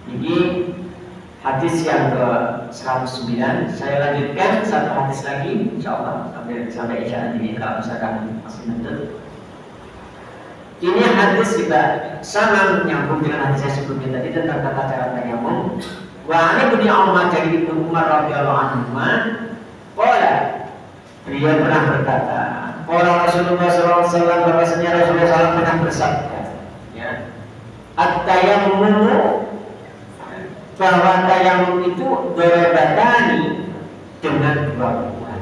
Ini hadis yang ke-109. Saya lanjutkan satu hadis lagi, insyaallah sampai isya nanti kalau misalkan masih nentut. Ini hadis juga sama menyambung dengan hadis yang sebelumnya tadi tentang tata cara tayamum. Wa ani bin Umar dari Ibnu Umar radhiyallahu anhu, qala, beliau pernah berkata, qala Rasulullah sallallahu alaihi wasallam, bahwasanya Rasulullah SAW pernah bersabda, ya, at-tayammum, bahwa tayamum itu darabatani, dengan dua pukulan.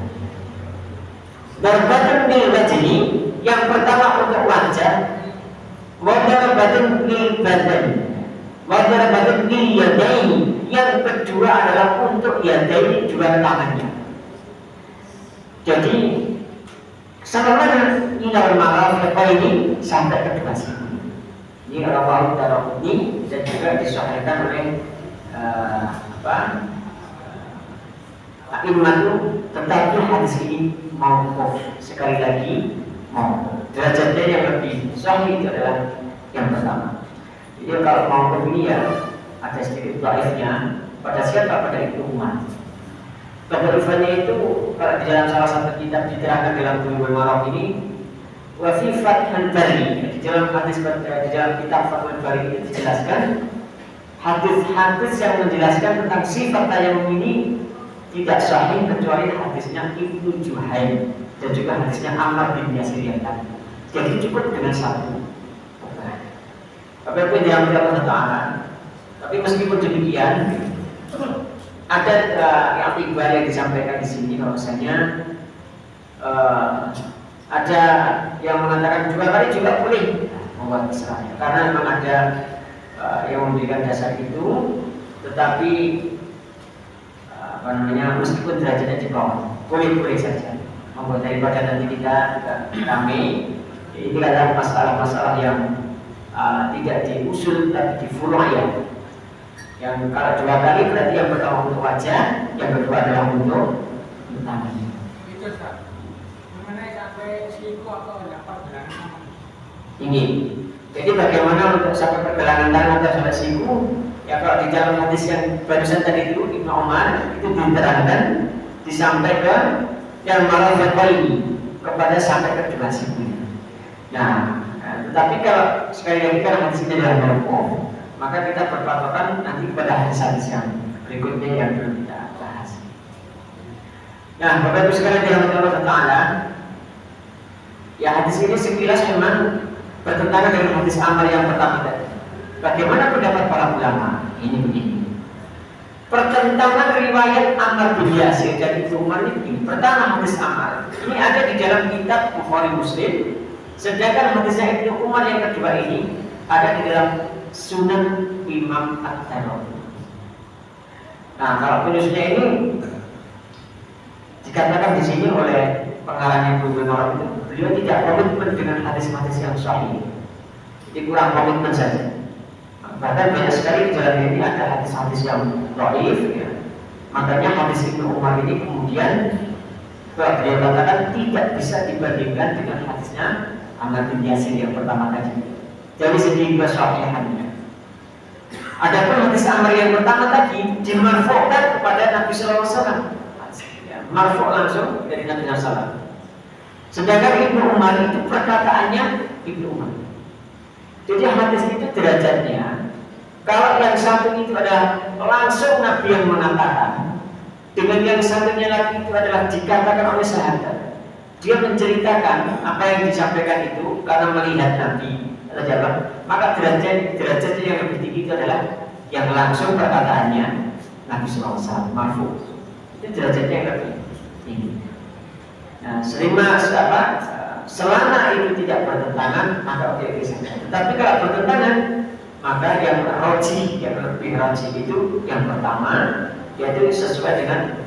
Darbatan bil wajhi, yang pertama untuk wajah, wa darabatun lil badan, wa darabatun lil yadaini, yang kedua adalah untuk yadaini, dua tangannya. Jadi sama-sama ilal marafiq ini sampai kedua sini. Ini rawahu Daraqutni dan juga disahihkan oleh Imam, tetapi hadis ini mauquf. Sekali lagi mauquf. Derajatnya yang lebih sahih itu adalah yang pertama. Jadi kalau mauquf ini ya ada sedikit dhaifnya. Pada siapa? Pada Ibnu Umar. Keberufannya itu kalau di dalam salah satu kitab diterangkan dalam Bulughul Maram ini, wa fi Fathul Bari, di dalam hadis di dalam kitab Fathul Bari itu dijelaskan hadis-hadis yang menjelaskan tentang sifat tayamum ini tidak sahih kecuali hadisnya Ibnu Juhaim dan juga hadisnya Ammar bin Yasir yang tadi. Jadi cukup dengan satu. Bapak Ibu yang Allah Taala. Tapi meskipun demikian, ada yang iqbal yang disampaikan di sini bahwasanya ada yang mengatakan dua kali juga boleh membuat Israel, karena memang ada yang memberikan dasar itu tetapi meskipun derajatnya di bawah, boleh-boleh saja. Membuat daripada nanti kita kami ini adalah masalah-masalah yang tidak diusul tapi di furu' ya. Yang kalau 2 kali berarti yang pertama untuk wajah, yang kedua adalah untuk tangan. Itu Ustaz. Mengenai sampai siku atau dapat gelangan Ini. Jadi bagaimana untuk sampai pergelangan tangan atau sampai siku? Ya kalau di dalam hadis yang barusan tadi itu Ibnu Umar itu diterangkan disampaikan yang marafaqai kepada sampai ke dua siku. Nah, tetapi kalau sekali lagi kalau hadis ini adalah marfu', maka kita berpatokan nanti pada hadis-hadis yang berikutnya yang belum kita bahas. Nah, Bapak Ibu sekalian dirahmati Allah Taala, ya hadis ini sekilas memang bertentangan dengan hadis Ammar yang pertama tadi. Bagaimana pendapat para ulama? Ini begini. Pertentangan riwayat Ammar bin Yasir dan Ibnu Umar ini begini. Pertama hadis Ammar ini ada di dalam kitab Bukhari Muslim, sedangkan hadisnya Ibnu Umar yang kedua ini ada di dalam Sunan Imam At-Tirmidzi. Nah, kalau penulisnya ini dikatakan di sini oleh pengarang Ibnu Umar itu, beliau tidak komitmen dengan hadis-hadis yang sahih. Jadi kurang komitmen saja. Bahkan banyak sekali di dalam ini ada hadis-hadis yang dhaif ya. Makanya hadis Ibnu Umar ini kemudian beliau katakan tidak bisa dibandingkan dengan hadisnya Ammar bin Yasir yang pertama tadi. Dari segi kesahihannya. Adapun hadis Ammar yang pertama tadi dimarfu'kan kepada Nabi sallallahu alaihi wasallam. Marfu' langsung dari Nabi sallallahu alaihi wasallam. Sedangkan Ibnu Umar itu perkataannya Ibnu Umar. Jadi hadis itu derajatnya, kalau yang satu itu adalah langsung Nabi yang mengatakan, dengan yang satunya lagi itu adalah dikatakan oleh sahabat. Dia menceritakan apa yang disampaikan itu karena melihat Nabi atau siapa, maka derajatnya yang lebih tinggi itu adalah yang langsung perkataannya Nabi SAW, marfu'. Itu derajatnya yang lebih tinggi. Nah, selama itu tidak bertentangan, maka oke saja. Tetapi kalau bertentangan, maka yang roji, yang lebih roji itu yang pertama, yaitu sesuai dengan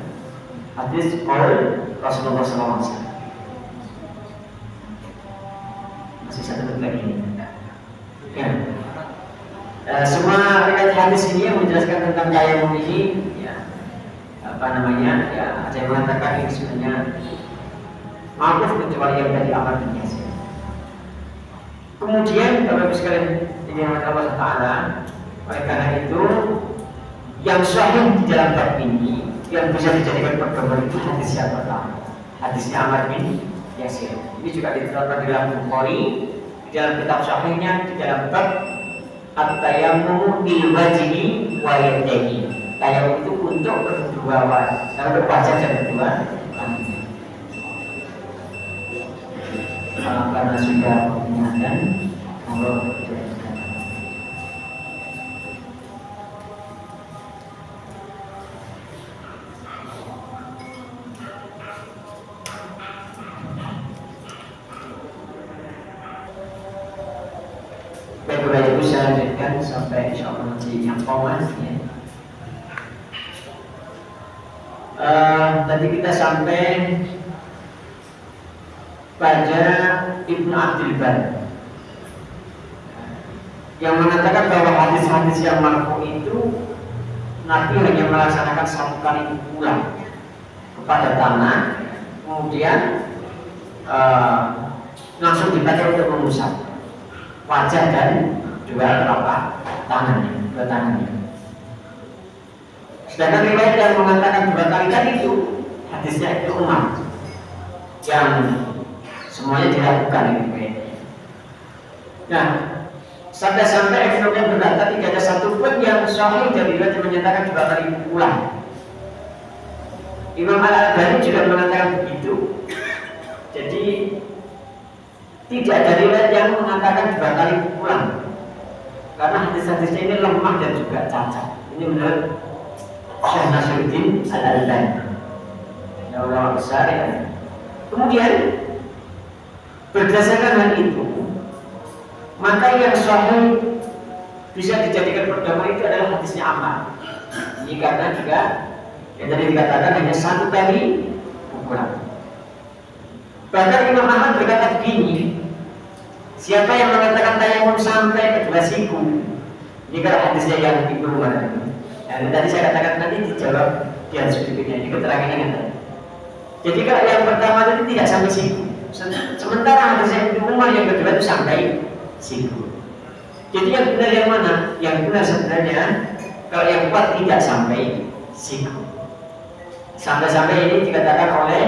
hadis Rasulullah SAW. Masih satu menit lagi ini. Ya. Semua riwayat hadis ini yang menjelaskan tentang tayamum ini, ya, ya, ada yang mengatakan ini sebenarnya maaf kecuali yang tadi Ammar bin Yasir. Kemudian Bapak Ibu sekalian ini yang Allah Taala, oleh karena itu yang sahih di dalam bab ini yang bisa dijadikan pedoman itu hadis yang pertama, hadisnya Ammar bin Yasir. Ini juga diterangkan di dalam Bukhari, di dalam kitab sahihnya, di dalam bab at-tayammum bil wajhi wa yadayhi. Tayammum itu untuk kedua wajah dan kedua tangan. Karena sudah mengingatkan, Allah baik-baik itu saya lanjutkan sampai insyaallah nanti yang komas ya. Tadi kita sampai pada Ibnu Abdul Bar yang mengatakan bahwa hadis-hadis yang marfu itu Nabi hanya melaksanakan satu kali pukulan kepada tanah, kemudian langsung dipakai untuk mengusap wajah dan dua telapak tangannya. Sedangkan riwayat yang mengatakan dua kali tadi itu hadisnya Ibnu Umar yang semuanya dilakukan ini. Nah, sampai Ibnu Umar berkata tidak ada satu pun yang sahih dari riwayat yang menyatakan dua kali pukulan. Imam Al-Albani juga mengatakan begitu. Jadi tidak ada riwayat yang mengatakan dua kali pukulan, karena hadis-hadisnya ini lemah dan juga cacat. Ini menurut Syekh Nasruddin Al-Albani, ulama besar ya. Kemudian berdasarkan hal itu, maka yang sahih bisa dijadikan pedoman itu adalah hadisnya Ammar. Ini karena juga yang tadi dikatakan hanya satu kali pukulan. Bahkan Imam Ahmad berkata begini, siapa yang mengatakan tayamum sampai kedua siku, ini kalau hadisnya yang Ibnu Umar ini. Yang tadi saya katakan nanti dijawab di hadis berikutnya, ini keterangannya yang tadi. Jadi kalau yang pertama itu tidak sampai siku, sementara hadisnya Ibnu Umar yang kedua itu sampai siku. Jadi yang benar yang mana? Yang benar sebenarnya kalau yang kuat tidak sampai siku. Sampai-sampai ini dikatakan oleh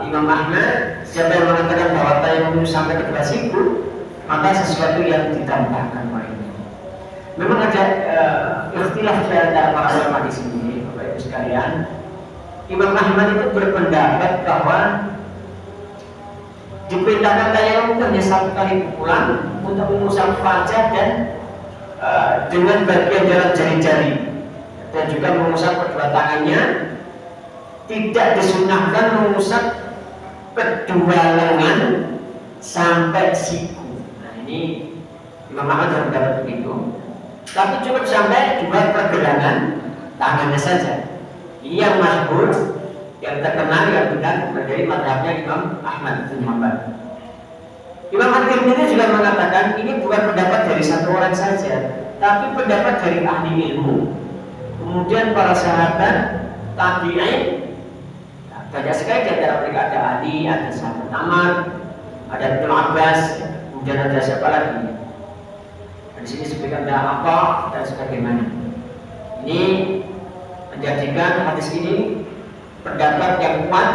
Imam Ahmad, siapa yang mengatakan bahwa tayamum sampai kedua siku, maka sesuatu yang ditambahkan olehnya. Memang ada ikhtilaf di antara para ulama di sini, Bapak Ibu sekalian. Imam Ahmad itu berpendapat bahwa diperintahkan tayamum hanya satu kali pukulan untuk mengusap wajah dan dengan bagian dalam jari-jari dan juga mengusap kedua tangannya. Tidak disunahkan mengusap kedua lengan sampai siku. Nah ini Imam Ahmad berpendapat begitu. Tapi cukup sampai dua pergelangan tangannya saja. Ini yang masyhur, yang terkenal, yang benar dari mazhabnya Imam Ahmad bin Hanbal. Imam At-Tirmidzi juga mengatakan ini bukan pendapat dari satu orang saja, tapi pendapat dari ahli ilmu. Kemudian para sahabat, tabi'in, banyak sekali di antara mereka, ada Ali, ada sahabat Amr, ada Ibnu Abbas, kemudian ada siapa lagi? Di sini sebutkan ada apa dan sebagaimana. Ini menjadikan hadis ini pendapat yang kuat,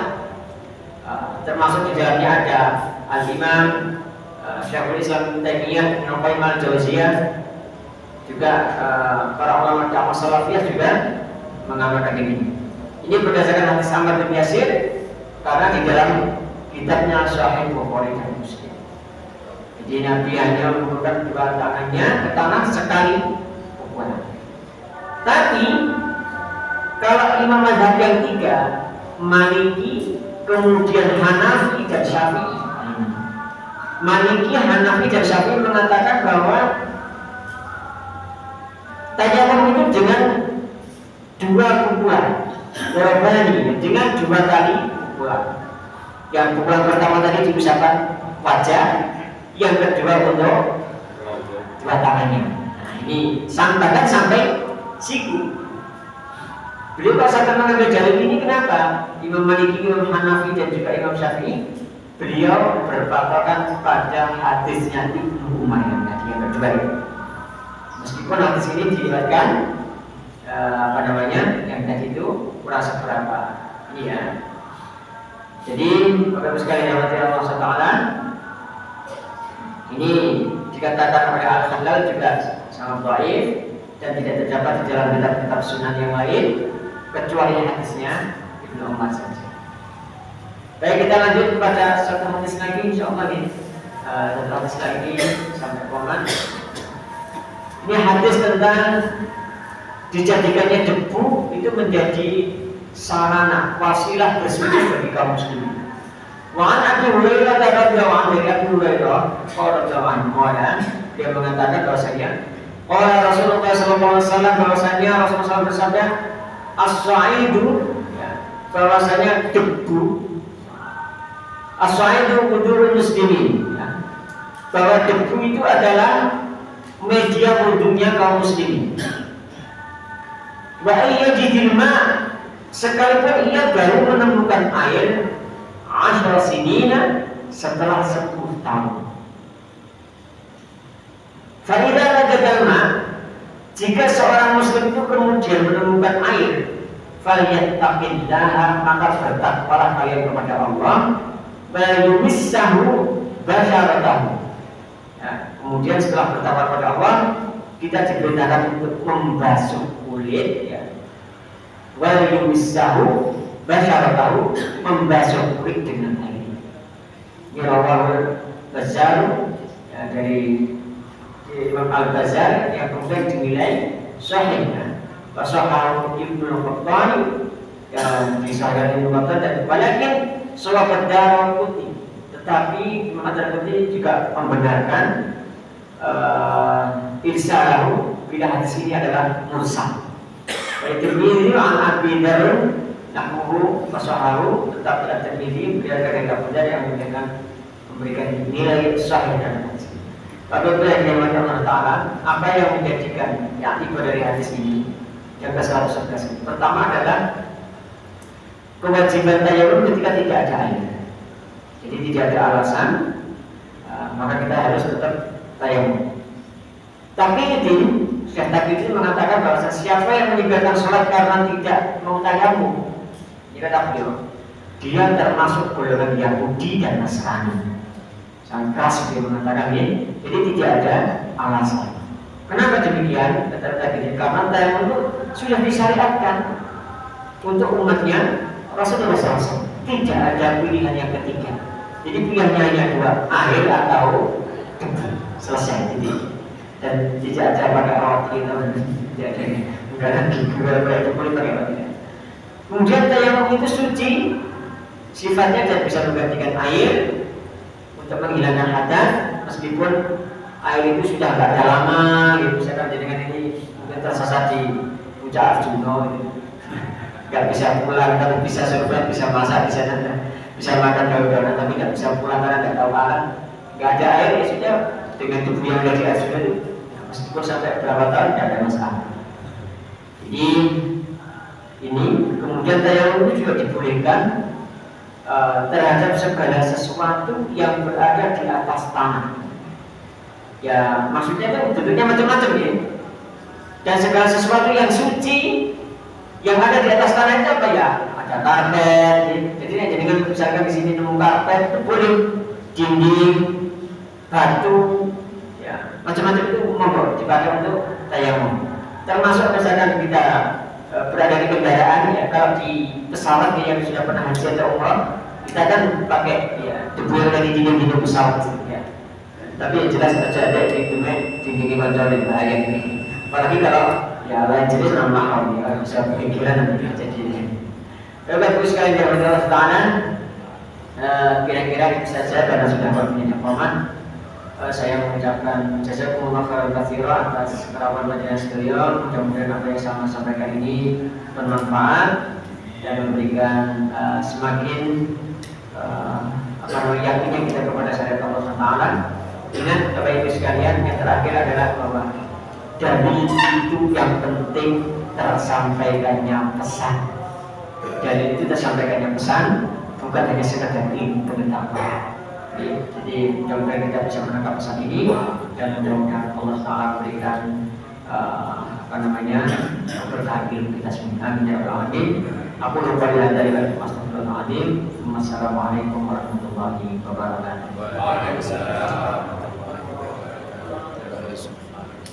termasuk di dalamnya ada Al-Imam Syekhul Islam Ibnu Taimiyah, Ibnu Qayyim Al-Jauziyah, juga para ulama dakwah salafiyah juga mengamalkan ini. Ini berdasarkan hadis Ammar bin Yasir, karena di dalam kitabnya Sahih Bukhari dan Muslim. Jadi Nabi hanya mengumpulkan dua tangannya ke tanah sekali pukulan. Tapi kalau imam mazhab yang tiga, Maliki, kemudian Hanafi dan Syafi'i. Maliki, Hanafi dan Syafi'i mengatakan bahwa tayamum itu dengan dua pukulan. Berbani dengan dua kali pukulan. Yang pukulan pertama tadi diusahakan wajah, yang kedua untuk dua tangannya. Nah, ini sampai siku. Beliau pasakan mengambil jalur ini kenapa? Imam Maliki, Imam Hanafi dan juga Imam Syafi'i, beliau berpatokan pada hadisnya Ibnu Umar yang tadi yang kedua. Meskipun hadis ini diriwayatkan yang tadi itu kurang seberapa ini ya. Jadi Bapak Ibu sekalian yang dirahmati Allah Taala, ini dikatakan oleh Al-Khalal juga sangat dhaif dan tidak terdapat di dalam kitab-kitab sunan yang lain kecuali hadisnya Ibnu Umar saja. Baik, kita lanjut kepada satu hadis lagi insyaallah ini. Satu hadis lagi sampai komen. Ini hadis tentang dijadikannya debu itu menjadi sarana wasilah bersujud bagi kaum muslimin. Wa an Abi Hurairah radhiyallahu anhu, dari Abi Hurairah radhiyallahu anhu, dia mengatakan bahwasanya Rasulullah sallallahu alaihi wasallam, bahwasanya Rasulullah bersabda, as-sa'idu, bahwasanya debu, as-sa'idu qudurul muslimin, bahwa debu itu adalah media wudhunya kaum muslimin. Wa ayyajidil ma', sekalipun ia baru menemukan air 10 sinina, setelah 10 tahun. Fa idza wajadal ma', jika seorang muslim itu kemudian menemukan air, falyattaqillaha, maka bertakwalah kalian kepada Allah, wa yumissahu basyaratahu. Kemudian setelah bertakwa kepada Allah, kita diperintahkan untuk membasuh kulit, ya. Wa yumissahu basyaratahu, membasuh kulit dengan air. Ini rawahul Bazzar, ya, dari Imam Al-Bazzar yang kemudian dinilai sahih. Wasahahu Ibnu Qattani, yang disahihkan Ibnu Qattani, dan walakin sahabat Daraqutni, tetapi Imam Daraqutni juga membenarkan irsalahu bila hadis ini adalah mursal. Tirmidzi an Abi Dzar nahmuhu fasahahu, tetapi At-Tirmidzi berdasarkan Abu Dzar yang memberikan nilai sahih dan hadis. Apabila yang Allah Ta'ala, apa yang menjadikan yakni dari hadis ini yang ke-111 ini? Pertama adalah kewajiban tayamum ketika tidak ada air. Jadi tidak ada alasan, maka kita harus tetap tayamum. Tapi itu Syekh Taqiyuddin mengatakan bahwa siapa yang meninggalkan sholat karena tidak mau tayamum, ini kata beliau, dia termasuk golongan Yahudi dan Nasrani. Sangat keras dia mengatakan ini. Jadi tidak ada alasan. Kenapa demikian? Kata Taqiyuddin, karena tayamum itu sudah disyariatkan untuk umatnya Rasulullah SAW. Tidak ada pilihan yang ketiga. Jadi pilihannya hanya dua, air atau debu. Selesai. Jadi dan tidak ada pakai roti tidak ada enggak lagi itu boleh pakai roti. Kemudian tayamum itu suci sifatnya dan bisa menggantikan air untuk menghilangkan hadas, meskipun air itu sudah agak lama gitu. Misalkan dengan ini mungkin tersesat di puncak Arjuna gitu. Nggak bisa pulang, tapi bisa survive, bisa masak, bisa makan daun-daunan, tapi nggak bisa pulang karena nggak tahu alam. Nggak ada air ya sudah, dengan tubuh yang dari Arjuna itu meskipun sampai berapa tahun tidak ada masalah. Jadi ini kemudian tayamum itu juga dibolehkan terhadap segala sesuatu yang berada di atas tanah. Ya maksudnya itu bentuknya macam-macam ya. Dan segala sesuatu yang suci yang ada di atas tanah itu apa ya? Ada karpet. Jadi dengan misalkan di sini nemu karpet itu boleh, dinding, batu, ya macam-macam itu monggo dipakai untuk tayamum. Termasuk misalkan kita berada di kendaraan ya, kalau di pesawat yang sudah pernah haji atau umrah, kita kan pakai ya debu yang dari dinding pesawat ya. Tapi jelas saja ada di dinding kontrol bahaya ini. Apalagi kalau ya lain jenis mahal ya, bisa pikiran nanti jadi. Bapak Ibu sekalian yang berada di kira-kira itu saja karena sudah waktunya komat. Saya mengucapkan jazakumullah khairan katsiran atas kerawan majelis beliau. Mudah-mudahan apa yang saya sampaikan ini bermanfaat dan memberikan semakin yakinnya kita kepada syariat Allah Taala. Ingat Bapak Ibu sekalian, yang terakhir adalah bahwa dalil itu yang penting tersampaikannya pesan. Dalil itu tersampaikannya pesan, bukan hanya sekedar ilmu pengetahuan. Jadi mudah-mudahan kita bisa menangkap pesan ini dan mudah-mudahan Allah Ta'ala berikan berkah ilmu kita semua. Amin ya rabbal alamin. Aku lupa dari Astagfirullahaladzim. Wassalamualaikum warahmatullahi wabarakatuh.